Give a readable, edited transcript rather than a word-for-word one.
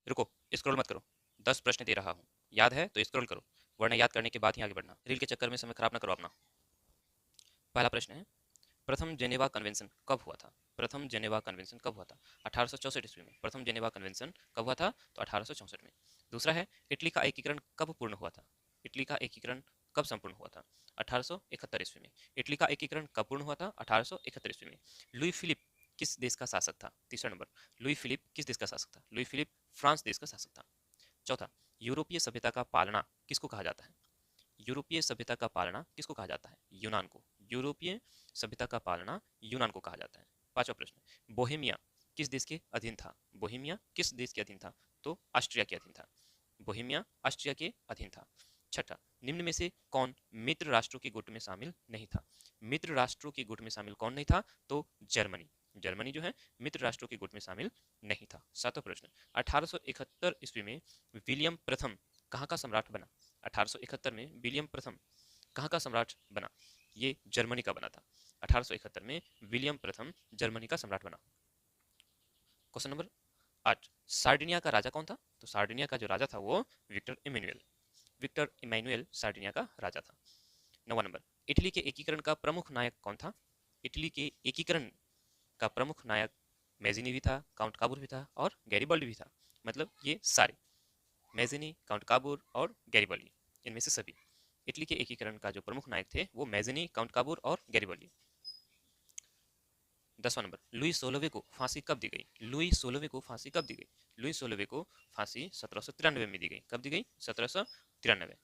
रुको, स्क्रॉल मत करो, 10 प्रश्न दे रहा हूँ, याद है तो स्क्रॉल करो, वरना याद करने के बाद ही आगे बढ़ना। रील के चक्कर में समय खराब ना करो अपना। पहला प्रश्न है, प्रथम जेनेवा कन्वेंशन कब हुआ था? प्रथम जेनेवा कन्वेंशन कब हुआ था? 1864 ईस्वी में प्रथम जेनेवा कन्वेंशन कब हुआ था? तो 1864 में। दूसरा है, इटली का एकीकरण कब पूर्ण हुआ था? इटली का एकीकरण कब संपूर्ण हुआ था? 1871 ईस्वी में। इटली का एकीकरण कब पूर्ण हुआ था? 1871 ईस्वी में। लुई फिलिप किस देश का शासक था? तीसरा नंबर, लुई फिलिप किस देश का शासक था? लुई फिलिप फ्रांस देश का शासक था। चौथा, यूरोपीय सभ्यता का पालना किसको कहा जाता है? यूरोपीय सभ्यता का पालना किसको कहा जाता है? यूनान को। यूरोपीय सभ्यता का पालना यूनान को कहा जाता है। पांचवा प्रश्न, बोहेमिया किस देश के अधीन था? बोहेमिया किस देश के अधीन था? तो ऑस्ट्रिया के अधीन था। बोहेमिया ऑस्ट्रिया के अधीन था। छठा, निम्न में से कौन मित्र राष्ट्रों के गुट में शामिल नहीं था? मित्र राष्ट्रों के गुट में शामिल कौन नहीं था? तो जर्मनी। जर्मनी जो है मित्र राष्ट्रों के गुट में शामिल नहीं था। सातवां प्रश्न, 1871 ईस्वी में विलियम प्रथम कहाँ का सम्राट बना? 1871 में विलियम प्रथम कहाँ का सम्राट बना? ये जर्मनी का बना था। 1871 में विलियम प्रथम जर्मनी का सम्राट बना। क्वेश्चन नंबर 8, सार्डिनिया का राजा कौन था? तो सार्डिनिया का जो राजा था वो Victor Emmanuel. Victor Emmanuel Sardinia का राजा था। 9वां नंबर, इटली के एकीकरण का प्रमुख नायक कौन था? इटली के एकीकरण का प्रमुख नायक मेजिनी भी था, काउंट काबूर भी था और गैरिबल्डी भी था। मतलब ये सारे, मेजिनी, काउंट काबूर और गैरिबल्डी, इनमें से सभी। इटली के एकीकरण का जो प्रमुख नायक थे वो मेजिनी, काउंट काबूर और गैरिबल्डी। 10वां नंबर, लुई सोलोवे को फांसी कब दी गई? लुई सोलोवे को फांसी कब दी गई? लुई सोलोवे को फांसी 1793 में दी गई। कब दी गई? 1793।